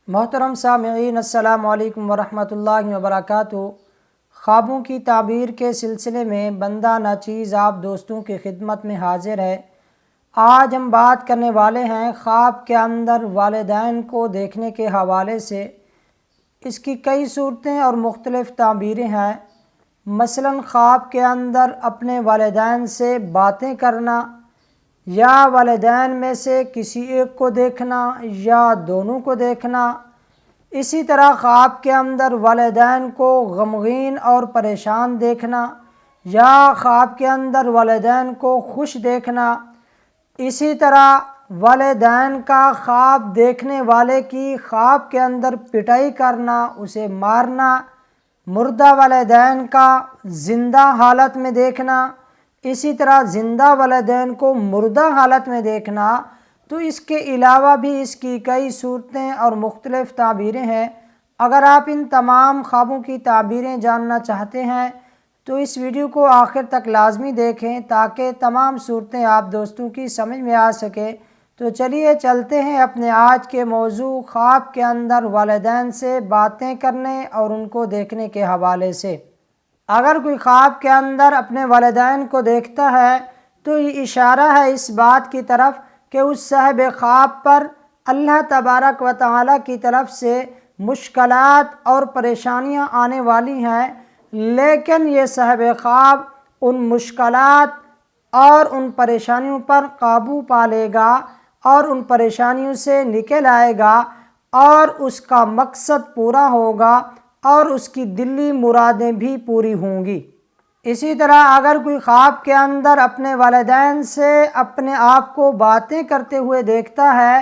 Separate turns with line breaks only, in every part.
محترم سامعین، السلام علیکم ورحمۃ اللہ وبرکاتہ۔ خوابوں کی تعبیر کے سلسلے میں بندہ ناچیز آپ دوستوں کی خدمت میں حاضر ہے۔ آج ہم بات کرنے والے ہیں خواب کے اندر والدین کو دیکھنے کے حوالے سے۔ اس کی کئی صورتیں اور مختلف تعبیریں ہیں۔ مثلاً خواب کے اندر اپنے والدین سے باتیں کرنا، یا والدین میں سے کسی ایک کو دیکھنا یا دونوں کو دیکھنا۔ اسی طرح خواب کے اندر والدین کو غمگین اور پریشان دیکھنا، یا خواب کے اندر والدین کو خوش دیکھنا۔ اسی طرح والدین کا خواب دیکھنے والے کی خواب کے اندر پٹائی کرنا، اسے مارنا، مردہ والدین کا زندہ حالت میں دیکھنا، اسی طرح زندہ والدین کو مردہ حالت میں دیکھنا۔ تو اس کے علاوہ بھی اس کی کئی صورتیں اور مختلف تعبیریں ہیں۔ اگر آپ ان تمام خوابوں کی تعبیریں جاننا چاہتے ہیں تو اس ویڈیو کو آخر تک لازمی دیکھیں تاکہ تمام صورتیں آپ دوستوں کی سمجھ میں آ سکے۔ تو چلیے چلتے ہیں اپنے آج کے موضوع خواب کے اندر والدین سے باتیں کرنے اور ان کو دیکھنے کے حوالے سے۔ اگر کوئی خواب کے اندر اپنے والدین کو دیکھتا ہے تو یہ اشارہ ہے اس بات کی طرف کہ اس صاحب خواب پر اللہ تبارک و تعالیٰ کی طرف سے مشکلات اور پریشانیاں آنے والی ہیں، لیکن یہ صاحب خواب ان مشکلات اور ان پریشانیوں پر قابو پا لے گا اور ان پریشانیوں سے نکل آئے گا اور اس کا مقصد پورا ہوگا اور اس کی دلی مرادیں بھی پوری ہوں گی۔ اسی طرح اگر کوئی خواب کے اندر اپنے والدین سے اپنے آپ کو باتیں کرتے ہوئے دیکھتا ہے،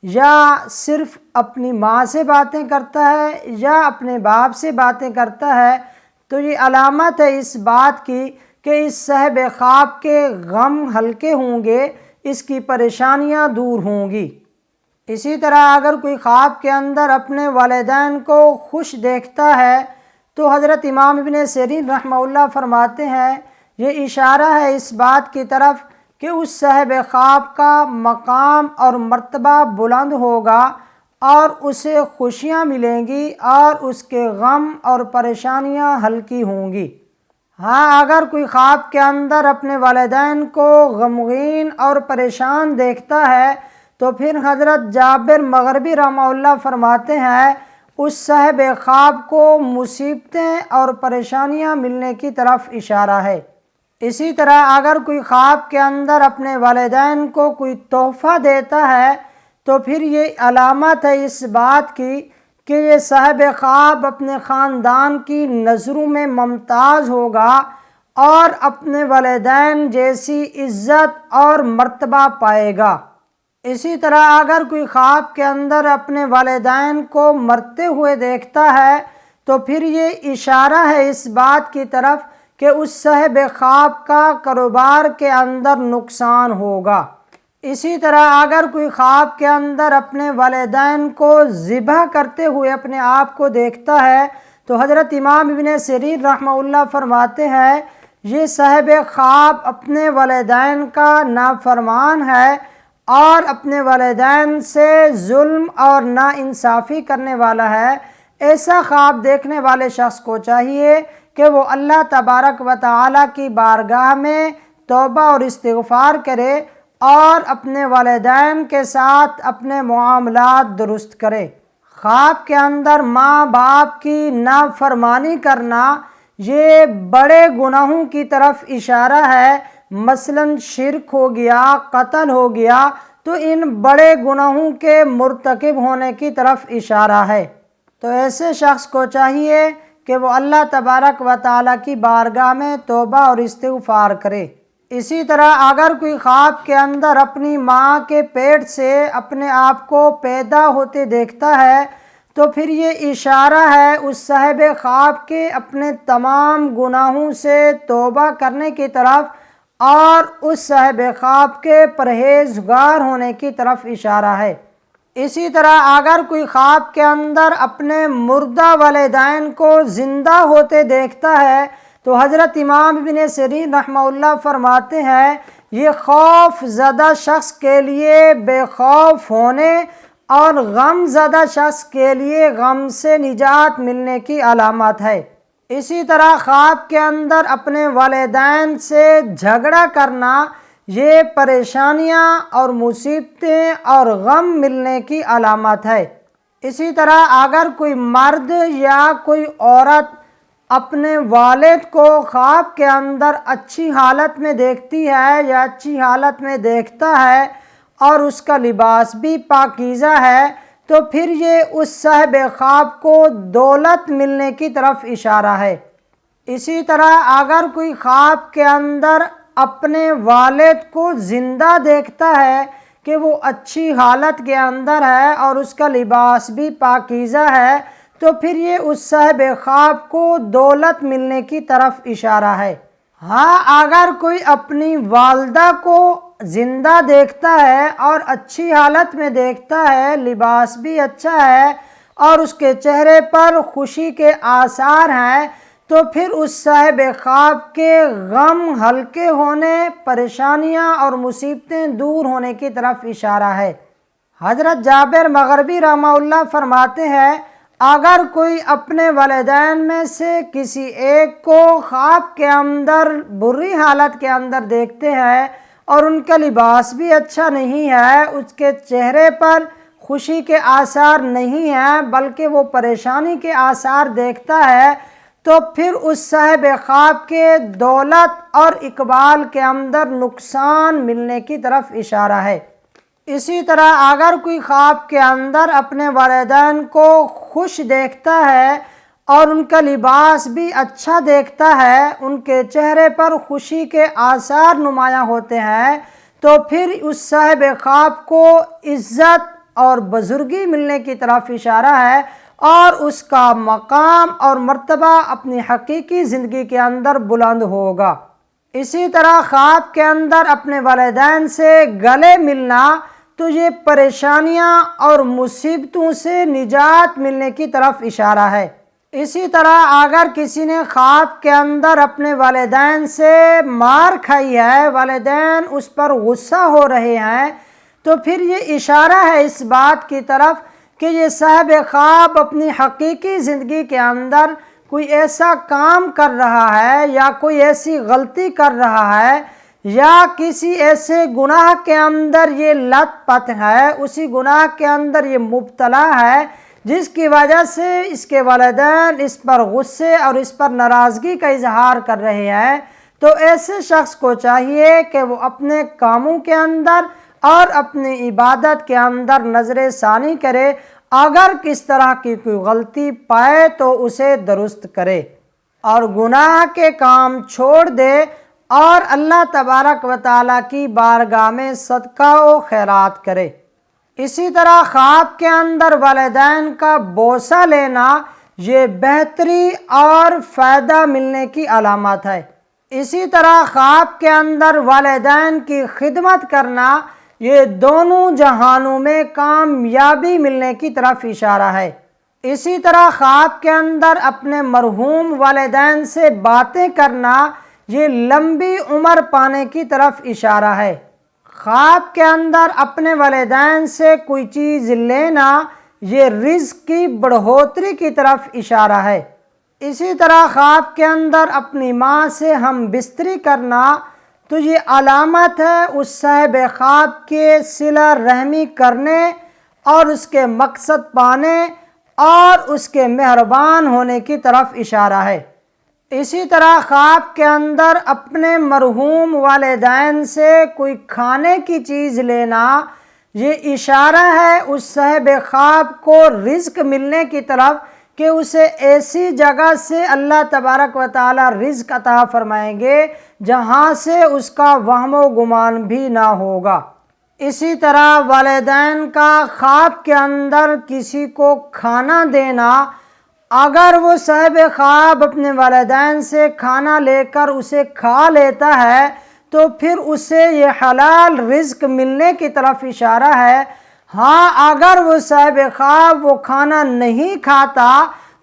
یا صرف اپنی ماں سے باتیں کرتا ہے یا اپنے باپ سے باتیں کرتا ہے، تو یہ علامت ہے اس بات کی کہ اس صاحب خواب کے غم ہلکے ہوں گے، اس کی پریشانیاں دور ہوں گی۔ اسی طرح اگر کوئی خواب کے اندر اپنے والدین کو خوش دیکھتا ہے تو حضرت امام ابن سیرین رحمہ اللہ فرماتے ہیں یہ اشارہ ہے اس بات کی طرف کہ اس صاحب خواب کا مقام اور مرتبہ بلند ہوگا اور اسے خوشیاں ملیں گی اور اس کے غم اور پریشانیاں ہلکی ہوں گی۔ ہاں، اگر کوئی خواب کے اندر اپنے والدین کو غمگین اور پریشان دیکھتا ہے تو پھر حضرت جابر مغربی رحمہ اللہ فرماتے ہیں اس صاحب خواب کو مصیبتیں اور پریشانیاں ملنے کی طرف اشارہ ہے۔ اسی طرح اگر کوئی خواب کے اندر اپنے والدین کو کوئی تحفہ دیتا ہے تو پھر یہ علامت ہے اس بات کی کہ یہ صاحب خواب اپنے خاندان کی نظروں میں ممتاز ہوگا اور اپنے والدین جیسی عزت اور مرتبہ پائے گا۔ اسی طرح اگر کوئی خواب کے اندر اپنے والدین کو مرتے ہوئے دیکھتا ہے تو پھر یہ اشارہ ہے اس بات کی طرف کہ اس صاحب خواب کا کاروبار کے اندر نقصان ہوگا۔ اسی طرح اگر کوئی خواب کے اندر اپنے والدین کو ذبح کرتے ہوئے اپنے آپ کو دیکھتا ہے تو حضرت امام ابن سیرین رحمہ اللہ فرماتے ہیں یہ صاحب خواب اپنے والدین کا نافرمان ہے اور اپنے والدین سے ظلم اور ناانصافی کرنے والا ہے۔ ایسا خواب دیکھنے والے شخص کو چاہیے کہ وہ اللہ تبارک و تعالیٰ کی بارگاہ میں توبہ اور استغفار کرے اور اپنے والدین کے ساتھ اپنے معاملات درست کرے۔ خواب کے اندر ماں باپ کی نافرمانی کرنا یہ بڑے گناہوں کی طرف اشارہ ہے، مثلاً شرک ہو گیا، قتل ہو گیا، تو ان بڑے گناہوں کے مرتکب ہونے کی طرف اشارہ ہے۔ تو ایسے شخص کو چاہیے کہ وہ اللہ تبارک و تعالیٰ کی بارگاہ میں توبہ اور استغفار کرے۔ اسی طرح اگر کوئی خواب کے اندر اپنی ماں کے پیٹ سے اپنے آپ کو پیدا ہوتے دیکھتا ہے تو پھر یہ اشارہ ہے اس صاحب خواب کے اپنے تمام گناہوں سے توبہ کرنے کی طرف اور اس صاحب خواب کے پرہیزگار ہونے کی طرف اشارہ ہے۔ اسی طرح اگر کوئی خواب کے اندر اپنے مردہ والدین کو زندہ ہوتے دیکھتا ہے تو حضرت امام ابن سیرین رحمہ اللہ فرماتے ہیں یہ خوف زدہ شخص کے لیے بے خوف ہونے اور غم زدہ شخص کے لیے غم سے نجات ملنے کی علامت ہے۔ اسی طرح خواب کے اندر اپنے والدین سے جھگڑا کرنا یہ پریشانیاں اور مصیبتیں اور غم ملنے کی علامت ہے۔ اسی طرح اگر کوئی مرد یا کوئی عورت اپنے والد کو خواب کے اندر اچھی حالت میں دیکھتی ہے یا اچھی حالت میں دیکھتا ہے اور اس کا لباس بھی پاکیزہ ہے تو پھر یہ اس صاحب خواب کو دولت ملنے کی طرف اشارہ ہے۔ اسی طرح اگر کوئی خواب کے اندر اپنے والد کو زندہ دیکھتا ہے کہ وہ اچھی حالت کے اندر ہے اور اس کا لباس بھی پاکیزہ ہے تو پھر یہ اس صاحب خواب کو دولت ملنے کی طرف اشارہ ہے۔ ہاں، اگر کوئی اپنی والدہ کو زندہ دیکھتا ہے اور اچھی حالت میں دیکھتا ہے، لباس بھی اچھا ہے اور اس کے چہرے پر خوشی کے آثار ہیں تو پھر اس صاحب خواب کے غم ہلکے ہونے، پریشانیاں اور مصیبتیں دور ہونے کی طرف اشارہ ہے۔ حضرت جابر مغربی رحمہ اللہ فرماتے ہیں اگر کوئی اپنے والدین میں سے کسی ایک کو خواب کے اندر بری حالت کے اندر دیکھتے ہیں اور ان کا لباس بھی اچھا نہیں ہے، اس کے چہرے پر خوشی کے آثار نہیں ہیں بلکہ وہ پریشانی کے آثار دیکھتا ہے تو پھر اس صاحب خواب کے دولت اور اقبال کے اندر نقصان ملنے کی طرف اشارہ ہے۔ اسی طرح اگر کوئی خواب کے اندر اپنے والدین کو خوش دیکھتا ہے اور ان کا لباس بھی اچھا دیکھتا ہے، ان کے چہرے پر خوشی کے آثار نمایاں ہوتے ہیں تو پھر اس صاحب خواب کو عزت اور بزرگی ملنے کی طرف اشارہ ہے اور اس کا مقام اور مرتبہ اپنی حقیقی زندگی کے اندر بلند ہوگا۔ اسی طرح خواب کے اندر اپنے والدین سے گلے ملنا تو یہ پریشانیاں اور مصیبتوں سے نجات ملنے کی طرف اشارہ ہے۔ اسی طرح اگر کسی نے خواب کے اندر اپنے والدین سے مار کھائی ہے، والدین اس پر غصہ ہو رہے ہیں تو پھر یہ اشارہ ہے اس بات کی طرف کہ یہ صاحب خواب اپنی حقیقی زندگی کے اندر کوئی ایسا کام کر رہا ہے یا کوئی ایسی غلطی کر رہا ہے یا کسی ایسے گناہ کے اندر یہ لت پت ہے، اسی گناہ کے اندر یہ مبتلا ہے جس کی وجہ سے اس کے والدین اس پر غصے اور اس پر ناراضگی کا اظہار کر رہے ہیں تو ایسے شخص کو چاہیے کہ وہ اپنے کاموں کے اندر اور اپنی عبادت کے اندر نظر ثانی کرے، اگر کس طرح کی کوئی غلطی پائے تو اسے درست کرے اور گناہ کے کام چھوڑ دے اور اللہ تبارک و تعالیٰ کی بارگاہ میں صدقہ و خیرات کرے۔ اسی طرح خواب کے اندر والدین کا بوسہ لینا یہ بہتری اور فائدہ ملنے کی علامت ہے۔ اسی طرح خواب کے اندر والدین کی خدمت کرنا یہ دونوں جہانوں میں کامیابی ملنے کی طرف اشارہ ہے۔ اسی طرح خواب کے اندر اپنے مرحوم والدین سے باتیں کرنا یہ لمبی عمر پانے کی طرف اشارہ ہے۔ خواب کے اندر اپنے والدین سے کوئی چیز لینا یہ رزق کی بڑھوتری کی طرف اشارہ ہے۔ اسی طرح خواب کے اندر اپنی ماں سے ہم بستری کرنا تو یہ علامت ہے اس صاحب خواب کے صلہ رحمی کرنے اور اس کے مقصد پانے اور اس کے مہربان ہونے کی طرف اشارہ ہے۔ اسی طرح خواب کے اندر اپنے مرحوم والدین سے کوئی کھانے کی چیز لینا یہ اشارہ ہے اس صاحب خواب کو رزق ملنے کی طرف کہ اسے ایسی جگہ سے اللہ تبارک و تعالی رزق عطا فرمائیں گے جہاں سے اس کا وہم و گمان بھی نہ ہوگا۔ اسی طرح والدین کا خواب کے اندر کسی کو کھانا دینا، اگر وہ صاحب خواب اپنے والدین سے کھانا لے کر اسے کھا لیتا ہے تو پھر اسے یہ حلال رزق ملنے کی طرف اشارہ ہے۔ ہاں، اگر وہ صاحب خواب وہ کھانا نہیں کھاتا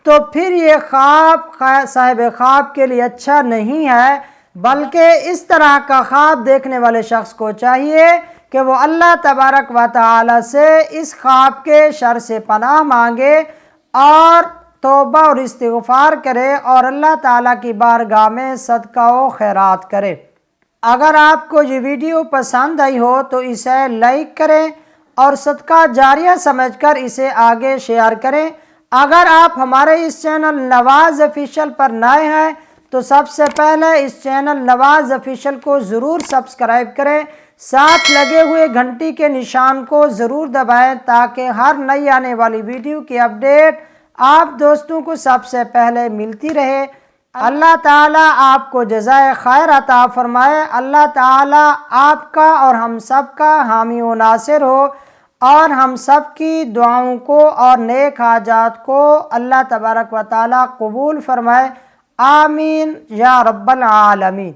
تو پھر یہ خواب صاحب خواب کے لیے اچھا نہیں ہے، بلکہ اس طرح کا خواب دیکھنے والے شخص کو چاہیے کہ وہ اللہ تبارک و تعالی سے اس خواب کے شر سے پناہ مانگے اور توبہ اور استغفار کرے اور اللہ تعالیٰ کی بارگاہ میں صدقہ و خیرات کرے۔ اگر آپ کو یہ ویڈیو پسند آئی ہو تو اسے لائک کریں اور صدقہ جاریہ سمجھ کر اسے آگے شیئر کریں۔ اگر آپ ہمارے اس چینل نواز آفیشیل پر نئے ہیں تو سب سے پہلے اس چینل نواز آفیشیل کو ضرور سبسکرائب کریں، ساتھ لگے ہوئے گھنٹی کے نشان کو ضرور دبائیں تاکہ ہر نئی آنے والی ویڈیو کی اپڈیٹ آپ دوستوں کو سب سے پہلے ملتی رہے۔ اللہ تعالیٰ آپ کو جزائے خیر عطا فرمائے۔ اللہ تعالیٰ آپ کا اور ہم سب کا حامی و ناصر ہو اور ہم سب کی دعاؤں کو اور نیک حاجات کو اللہ تبارک و تعالیٰ قبول فرمائے۔ آمین یا رب العالمین۔